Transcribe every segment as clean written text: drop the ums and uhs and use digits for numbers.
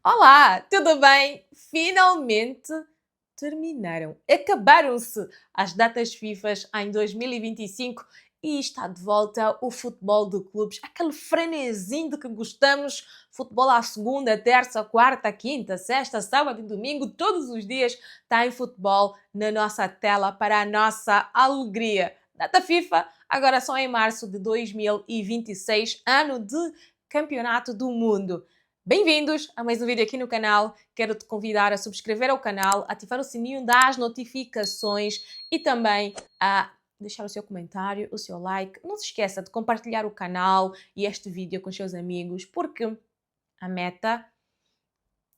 Olá, tudo bem? Finalmente acabaram-se as datas FIFA em 2025 e está de volta o futebol de clubes, aquele frenesim de que gostamos, futebol à segunda, terça, quarta, quinta, sexta, sábado e domingo, todos os dias tem futebol na nossa tela para a nossa alegria. Data FIFA agora só em março de 2026, ano de Campeonato do Mundo. Bem-vindos a mais um vídeo aqui no canal. Quero te convidar a subscrever ao canal, ativar o sininho das notificações e também a deixar o seu comentário, o seu like. Não se esqueça de compartilhar o canal e este vídeo com os seus amigos, porque a meta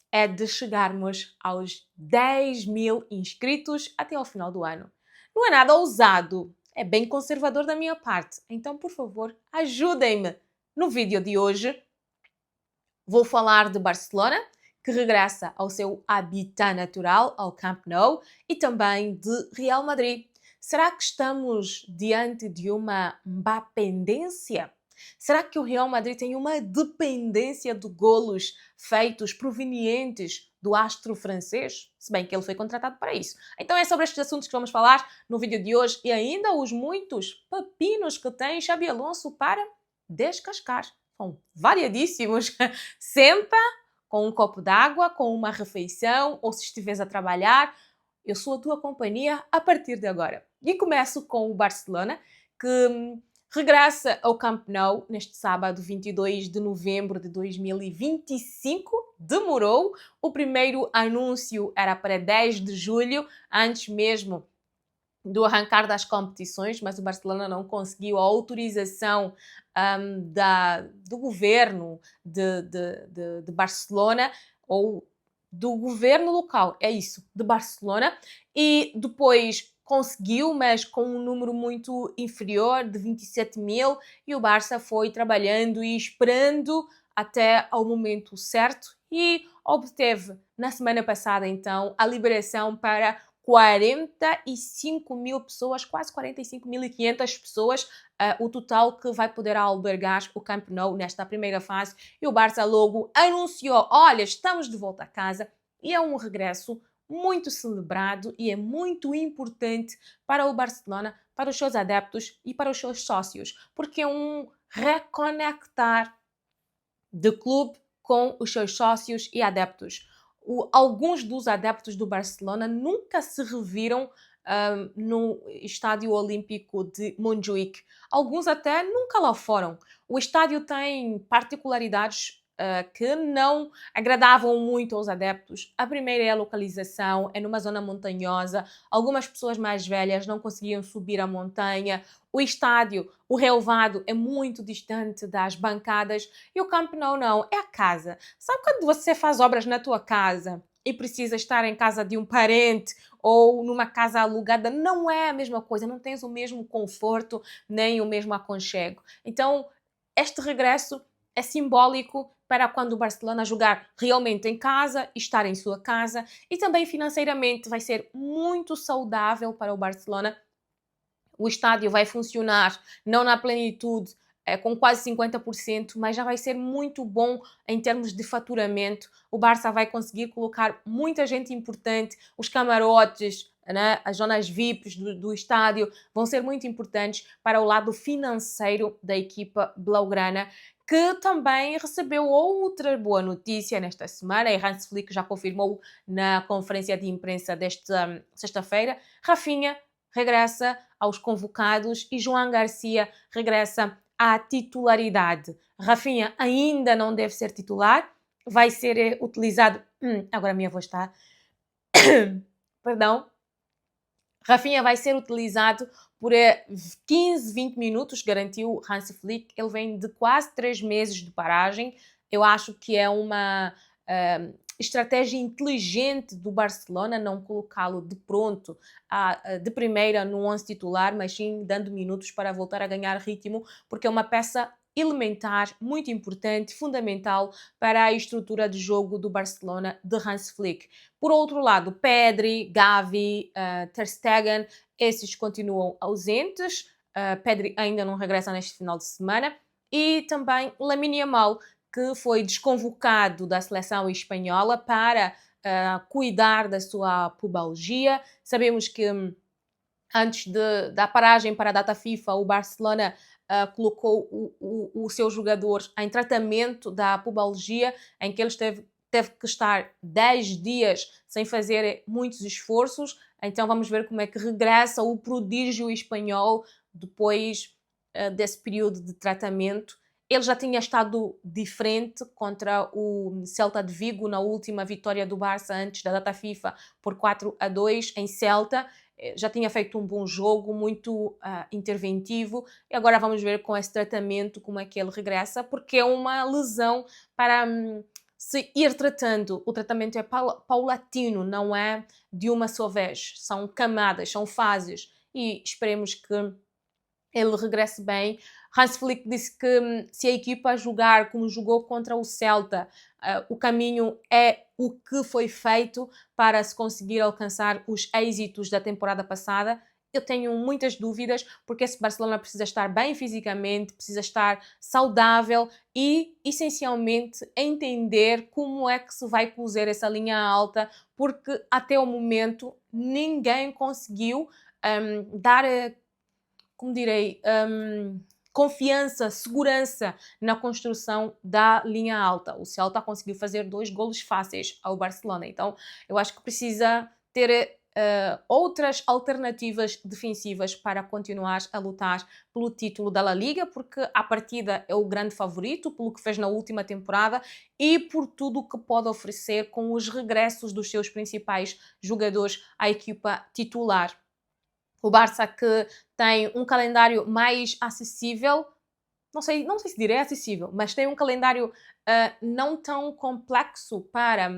é de chegarmos aos 10 mil inscritos até ao final do ano. Não é nada ousado, é bem conservador da minha parte. Então, por favor, ajudem-me. No vídeo de hoje, vou falar de Barcelona, que regressa ao seu habitat natural, ao Camp Nou, e também de Real Madrid. Será que estamos diante de uma Mbappendência? Será que o Real Madrid tem uma dependência de golos feitos provenientes do astro francês? Se bem que ele foi contratado para isso. Então é sobre estes assuntos que vamos falar no vídeo de hoje e ainda os muitos pepinos que tem Xabi Alonso para descascar. São variadíssimos. Senta com um copo d'água, com uma refeição, ou se estiveres a trabalhar, eu sou a tua companhia a partir de agora. E começo com o Barcelona, que regressa ao Camp Nou neste sábado, 22 de novembro de 2025. Demorou. O primeiro anúncio era para 10 de julho, antes mesmo do arrancar das competições, mas o Barcelona não conseguiu a autorização do governo de Barcelona, ou do governo local, é isso, de Barcelona, e depois conseguiu, mas com um número muito inferior, de 27 mil, e o Barça foi trabalhando e esperando até ao momento certo e obteve na semana passada, então, a liberação para 45 mil pessoas, quase 45.500 pessoas, o total que vai poder albergar o Camp Nou nesta primeira fase. E o Barça logo anunciou, olha, estamos de volta a casa, e é um regresso muito celebrado e é muito importante para o Barcelona, para os seus adeptos e para os seus sócios, porque é um reconectar de clube com os seus sócios e adeptos. Alguns dos adeptos do Barcelona nunca se reviram no Estádio Olímpico de Montjuïc. Alguns até nunca lá foram. O estádio tem particularidades que não agradavam muito aos adeptos. A primeira é a localização, é numa zona montanhosa. Algumas pessoas mais velhas não conseguiam subir a montanha. O estádio, o relvado, é muito distante das bancadas e o Camp Nou não, é a casa. Sabe quando você faz obras na tua casa e precisa estar em casa de um parente ou numa casa alugada? Não é a mesma coisa, não tens o mesmo conforto nem o mesmo aconchego. Então, este regresso é simbólico para quando o Barcelona jogar realmente em casa, estar em sua casa, e também financeiramente vai ser muito saudável para o Barcelona. O estádio vai funcionar não na plenitude, com quase 50%, mas já vai ser muito bom em termos de faturamento. O Barça vai conseguir colocar muita gente importante, os camarotes, né, as zonas VIPs do estádio vão ser muito importantes para o lado financeiro da equipa blaugrana, que também recebeu outra boa notícia nesta semana, e Hans Flick já confirmou na conferência de imprensa desta sexta-feira. Rafinha regressa aos convocados e João Garcia regressa à titularidade. Rafinha ainda não deve ser titular, vai ser utilizado. Agora a minha voz está. Perdão. Rafinha vai ser utilizado por 15, 20 minutos, garantiu Hansi Flick. Ele vem de quase 3 meses de paragem. Eu acho que é uma estratégia inteligente do Barcelona não colocá-lo de pronto, de primeira no 11 titular, mas sim dando minutos para voltar a ganhar ritmo, porque é uma peça elementar, muito importante, fundamental para a estrutura de jogo do Barcelona de Hans Flick. Por outro lado, Pedri, Gavi, Ter Stegen, esses continuam ausentes. Pedri ainda não regressa neste final de semana. E também Lamine Yamal, que foi desconvocado da seleção espanhola para cuidar da sua pubalgia. Sabemos que antes da paragem para a data FIFA, o Barcelona colocou o seu jogador em tratamento da pubalgia, em que ele teve que estar 10 dias sem fazer muitos esforços. Então vamos ver como é que regressa o prodígio espanhol depois desse período de tratamento. Ele já tinha estado diferente contra o Celta de Vigo na última vitória do Barça antes da data FIFA por 4-2 em Celta. Já tinha feito um bom jogo, muito interventivo, e agora vamos ver com esse tratamento como é que ele regressa, porque é uma lesão para se ir tratando. O tratamento é paulatino, não é de uma só vez, são camadas, são fases, e esperemos que ele regresse bem. Hans Flick disse que se a equipa jogar como jogou contra o Celta, o caminho é o que foi feito para se conseguir alcançar os êxitos da temporada passada. Eu tenho muitas dúvidas, porque esse Barcelona precisa estar bem fisicamente, precisa estar saudável e, essencialmente, entender como é que se vai cozer essa linha alta, porque até o momento ninguém conseguiu dar, como direi, confiança, segurança na construção da linha alta. O Celta conseguiu fazer 2 golos fáceis ao Barcelona, então eu acho que precisa ter outras alternativas defensivas para continuar a lutar pelo título da La Liga, porque à partida é o grande favorito pelo que fez na última temporada e por tudo o que pode oferecer com os regressos dos seus principais jogadores à equipa titular. O Barça que tem um calendário mais acessível, não sei se direi acessível, mas tem um calendário não tão complexo para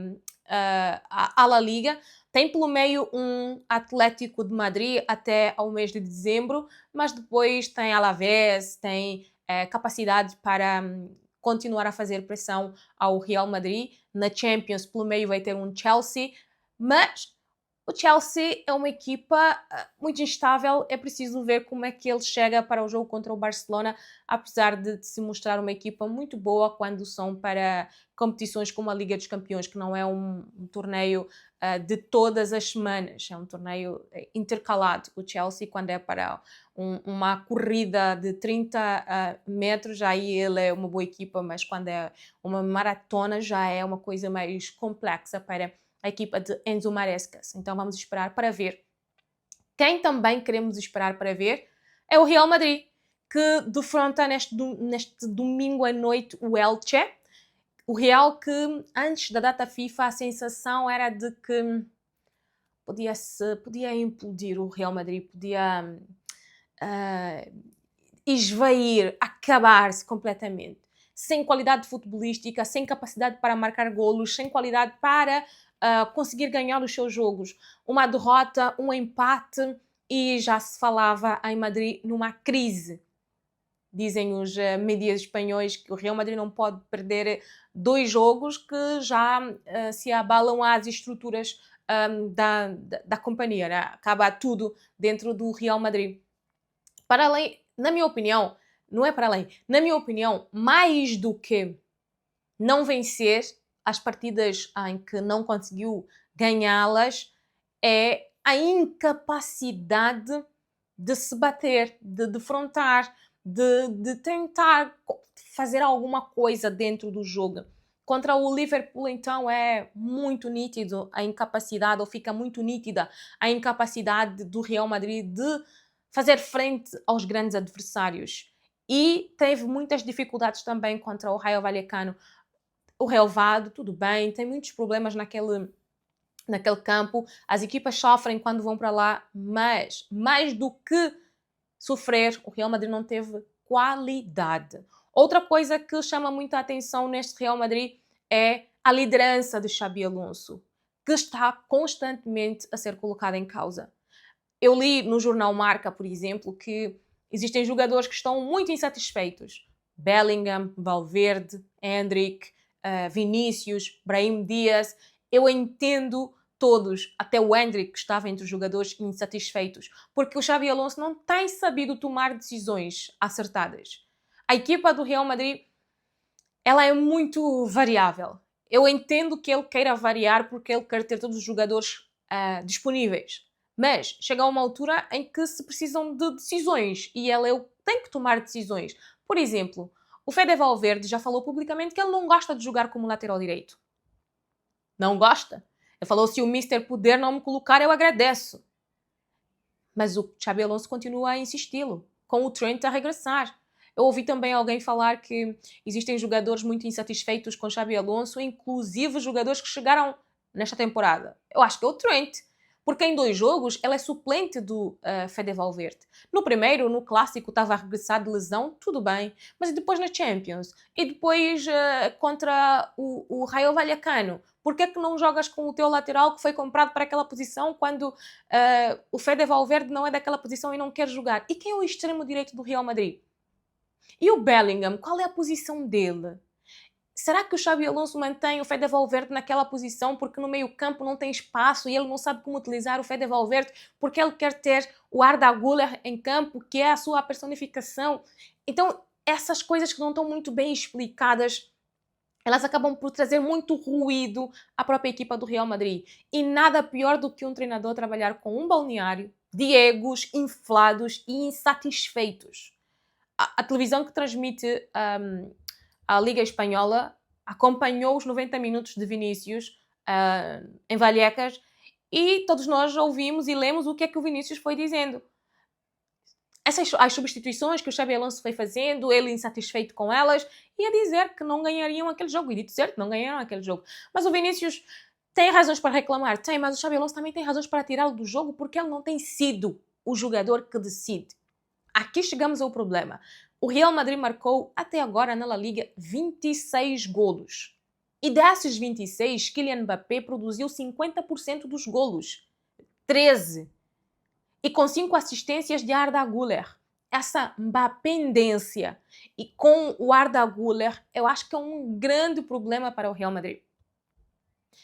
a La Liga. Tem pelo meio um Atlético de Madrid até ao mês de dezembro, mas depois tem Alavés, tem capacidade para continuar a fazer pressão ao Real Madrid. Na Champions, pelo meio vai ter um Chelsea, mas o Chelsea é uma equipa muito instável, é preciso ver como é que ele chega para o jogo contra o Barcelona, apesar de se mostrar uma equipa muito boa quando são para competições como a Liga dos Campeões, que não é um torneio de todas as semanas, é um torneio intercalado. O Chelsea, quando é para uma corrida de 30 metros, aí ele é uma boa equipa, mas quando é uma maratona já é uma coisa mais complexa para a equipa de Enzo Marescas. Então vamos esperar para ver. Quem também queremos esperar para ver é o Real Madrid, que defronta neste domingo à noite o Elche. O Real que antes da data FIFA a sensação era de que podia implodir o Real Madrid, podia esvair, acabar-se completamente. Sem qualidade futebolística, sem capacidade para marcar golos, sem qualidade para conseguir ganhar os seus jogos. Uma derrota, um empate e já se falava em Madrid numa crise. Dizem os mídias espanhóis que o Real Madrid não pode perder 2 jogos que já se abalam às estruturas da companhia, né? Acaba tudo dentro do Real Madrid. Para além, na minha opinião, não é para além, na minha opinião, mais do que não vencer as partidas em que não conseguiu ganhá-las, é a incapacidade de se bater, de defrontar, de tentar fazer alguma coisa dentro do jogo. Contra o Liverpool, então, é muito nítido a incapacidade, ou fica muito nítida a incapacidade do Real Madrid de fazer frente aos grandes adversários. E teve muitas dificuldades também contra o Rayo Vallecano. O relevado, tudo bem, tem muitos problemas naquele campo, as equipas sofrem quando vão para lá, mas mais do que sofrer, o Real Madrid não teve qualidade. Outra coisa que chama muita atenção neste Real Madrid é a liderança de Xabi Alonso, que está constantemente a ser colocada em causa. Eu li no jornal Marca, por exemplo, que existem jogadores que estão muito insatisfeitos. Bellingham, Valverde, Endrick, Vinícius, Brahim Dias. Eu entendo todos, até o Endrick, que estava entre os jogadores insatisfeitos, porque o Xabi Alonso não tem sabido tomar decisões acertadas. A equipa do Real Madrid ela é muito variável. Eu entendo que ele queira variar porque ele quer ter todos os jogadores disponíveis. Mas chega a uma altura em que se precisam de decisões e ele tem que tomar decisões. Por exemplo, o Fede Valverde já falou publicamente que ele não gosta de jogar como lateral direito. Não gosta. Ele falou: se o Mister puder não me colocar, eu agradeço. Mas o Xabi Alonso continua a insisti-lo, com o Trent a regressar. Eu ouvi também alguém falar que existem jogadores muito insatisfeitos com Xabi Alonso, inclusive jogadores que chegaram nesta temporada. Eu acho que é o Trent, porque em 2 jogos ele é suplente do Fede Valverde. No primeiro, no Clássico, estava a regressar de lesão, tudo bem, mas depois na Champions, e depois contra o Rayo Vallecano, por que é que não jogas com o teu lateral que foi comprado para aquela posição quando o Fede Valverde não é daquela posição e não quer jogar? E quem é o extremo direito do Real Madrid? E o Bellingham, qual é a posição dele? Será que o Xabi Alonso mantém o Fede Valverde naquela posição porque no meio campo não tem espaço e ele não sabe como utilizar o Fede Valverde porque ele quer ter o Arda Güler em campo, que é a sua personificação? Então, essas coisas que não estão muito bem explicadas, elas acabam por trazer muito ruído à própria equipa do Real Madrid. E nada pior do que um treinador trabalhar com um balneário de egos inflados e insatisfeitos. A televisão que transmite a Liga Espanhola acompanhou os 90 minutos de Vinícius em Vallecas e todos nós ouvimos e lemos o que é que o Vinícius foi dizendo. As substituições que o Xabi Alonso foi fazendo, ele insatisfeito com elas, ia dizer que não ganhariam aquele jogo. E dito certo, não ganharam aquele jogo. Mas o Vinícius tem razões para reclamar, tem, mas o Xabi Alonso também tem razões para tirá-lo do jogo porque ele não tem sido o jogador que decide. Aqui chegamos ao problema. O Real Madrid marcou, até agora na La Liga, 26 golos. E desses 26, Kylian Mbappé produziu 50% dos golos. 13. E com 5 assistências de Arda Güler. Essa Mbappendência e com o Arda Güler, eu acho que é um grande problema para o Real Madrid.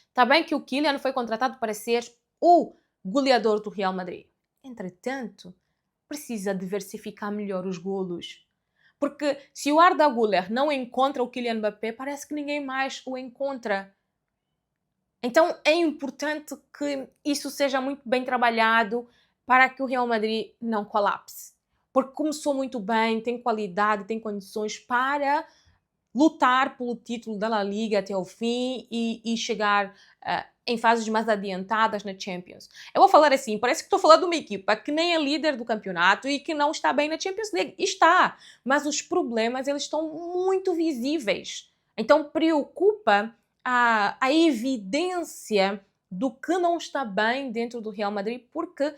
Está bem que o Kylian foi contratado para ser o goleador do Real Madrid. Entretanto, precisa diversificar melhor os golos. Porque se o Arda Güler não encontra o Kylian Mbappé, parece que ninguém mais o encontra. Então é importante que isso seja muito bem trabalhado para que o Real Madrid não colapse. Porque começou muito bem, tem qualidade, tem condições para lutar pelo título da La Liga até o fim e chegar em fases mais adiantadas na Champions. Eu vou falar assim, parece que estou falando de uma equipa que nem é líder do campeonato e que não está bem na Champions League. Está, mas os problemas eles estão muito visíveis. Então preocupa a evidência do que não está bem dentro do Real Madrid, porque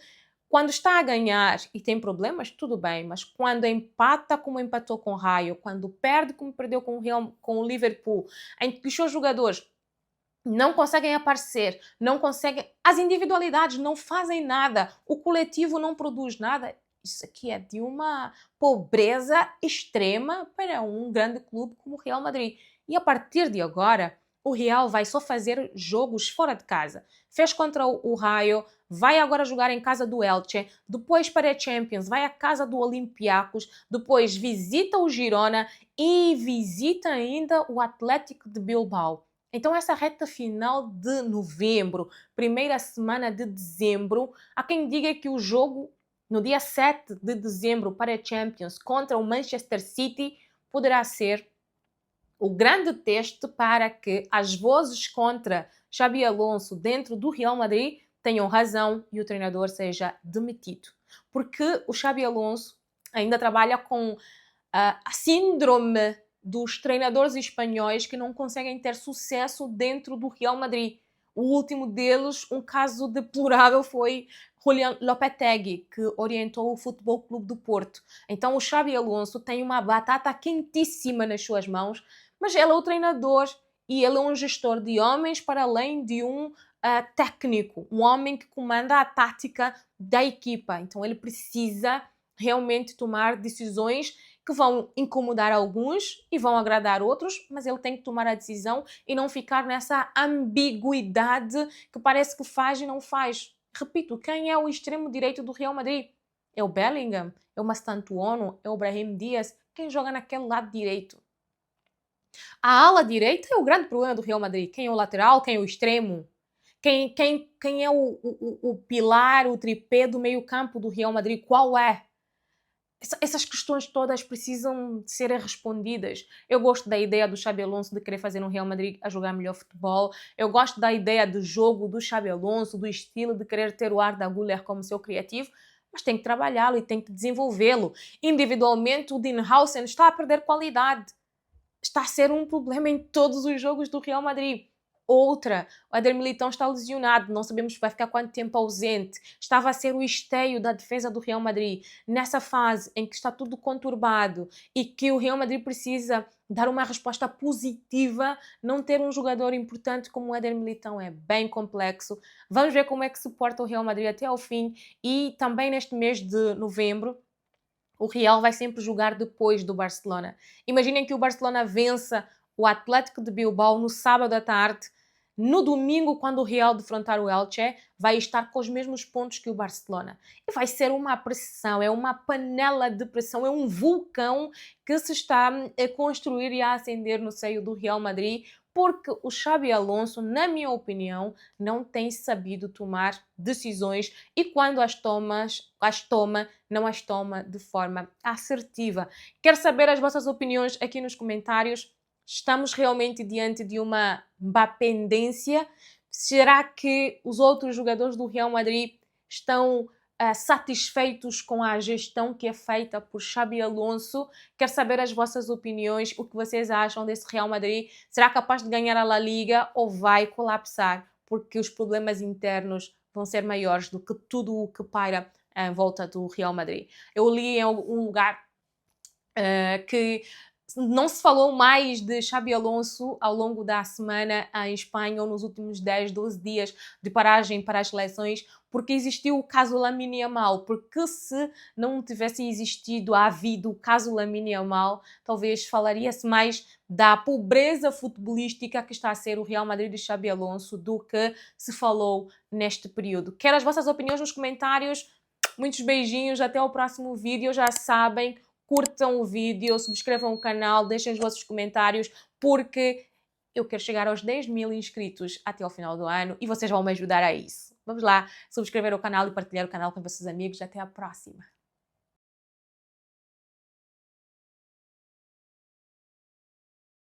quando está a ganhar e tem problemas, tudo bem, mas quando empata como empatou com o Rayo, quando perde como perdeu com o Liverpool, em que os seus jogadores não conseguem aparecer, não conseguem, as individualidades não fazem nada, o coletivo não produz nada, isso aqui é de uma pobreza extrema para um grande clube como o Real Madrid. E a partir de agora, o Real vai só fazer jogos fora de casa. Fez contra o Rayo, vai agora jogar em casa do Elche, depois para a Champions, vai à casa do Olympiacos, depois visita o Girona e visita ainda o Atlético de Bilbao. Então essa reta final de novembro, primeira semana de dezembro, há quem diga que o jogo no dia 7 de dezembro para a Champions contra o Manchester City poderá ser o grande teste para que as vozes contra Xabi Alonso dentro do Real Madrid tenham razão e o treinador seja demitido. Porque o Xabi Alonso ainda trabalha com a síndrome dos treinadores espanhóis que não conseguem ter sucesso dentro do Real Madrid. O último deles, um caso deplorável, foi Julián Lopetegui, que orientou o Futebol Clube do Porto. Então o Xabi Alonso tem uma batata quentíssima nas suas mãos, mas ele é o treinador e ele é um gestor de homens para além de um técnico, um homem que comanda a tática da equipa. Então ele precisa realmente tomar decisões que vão incomodar alguns e vão agradar outros, mas ele tem que tomar a decisão e não ficar nessa ambiguidade que parece que faz e não faz. Repito, quem é o extremo direito do Real Madrid? É o Bellingham? É o Mastantuono? É o Brahim Diaz? Quem joga naquele lado direito? A ala direita é o grande problema do Real Madrid. Quem é o lateral? Quem é o extremo? Quem é o pilar, o tripé do meio-campo do Real Madrid? Qual é? Essas questões todas precisam ser respondidas. Eu gosto da ideia do Xabi Alonso de querer fazer um Real Madrid a jogar melhor futebol. Eu gosto da ideia do jogo do Xabi Alonso, do estilo de querer ter o Arda Güler como seu criativo, mas tem que trabalhá-lo e tem que desenvolvê-lo. Individualmente, o Dean Howson está a perder qualidade. Está a ser um problema em todos os jogos do Real Madrid. Outra, o Éder Militão está lesionado, não sabemos se vai ficar quanto tempo ausente. Estava a ser o esteio da defesa do Real Madrid. Nessa fase em que está tudo conturbado e que o Real Madrid precisa dar uma resposta positiva, não ter um jogador importante como o Éder Militão é bem complexo. Vamos ver como é que suporta o Real Madrid até ao fim e também neste mês de novembro. O Real vai sempre jogar depois do Barcelona. Imaginem que o Barcelona vença o Atlético de Bilbao no sábado à tarde. No domingo, quando o Real defrontar o Elche, vai estar com os mesmos pontos que o Barcelona. E vai ser uma pressão, é uma panela de pressão, é um vulcão que se está a construir e a acender no seio do Real Madrid, porque o Xabi Alonso, na minha opinião, não tem sabido tomar decisões e quando as toma, não as toma de forma assertiva. Quero saber as vossas opiniões aqui nos comentários. Estamos realmente diante de uma pendência? Será que os outros jogadores do Real Madrid estão satisfeitos com a gestão que é feita por Xabi Alonso? Quero saber as vossas opiniões, o que vocês acham desse Real Madrid. Será capaz de ganhar a La Liga ou vai colapsar? Porque os problemas internos vão ser maiores do que tudo o que paira em volta do Real Madrid. Eu li em algum lugar que não se falou mais de Xabi Alonso ao longo da semana em Espanha ou nos últimos 10, 12 dias de paragem para as seleções, porque existiu o caso Lamine Yamal, porque se não tivesse havido o caso Lamine Yamal, talvez falaria-se mais da pobreza futebolística que está a ser o Real Madrid de Xabi Alonso do que se falou neste período. Quero as vossas opiniões nos comentários. Muitos beijinhos, até o próximo vídeo. Já sabem, curtam o vídeo, subscrevam o canal, deixem os vossos comentários, porque eu quero chegar aos 10.000 inscritos até ao final do ano e vocês vão me ajudar a isso. Vamos lá, subscrever o canal e partilhar o canal com vossos amigos. Até a próxima!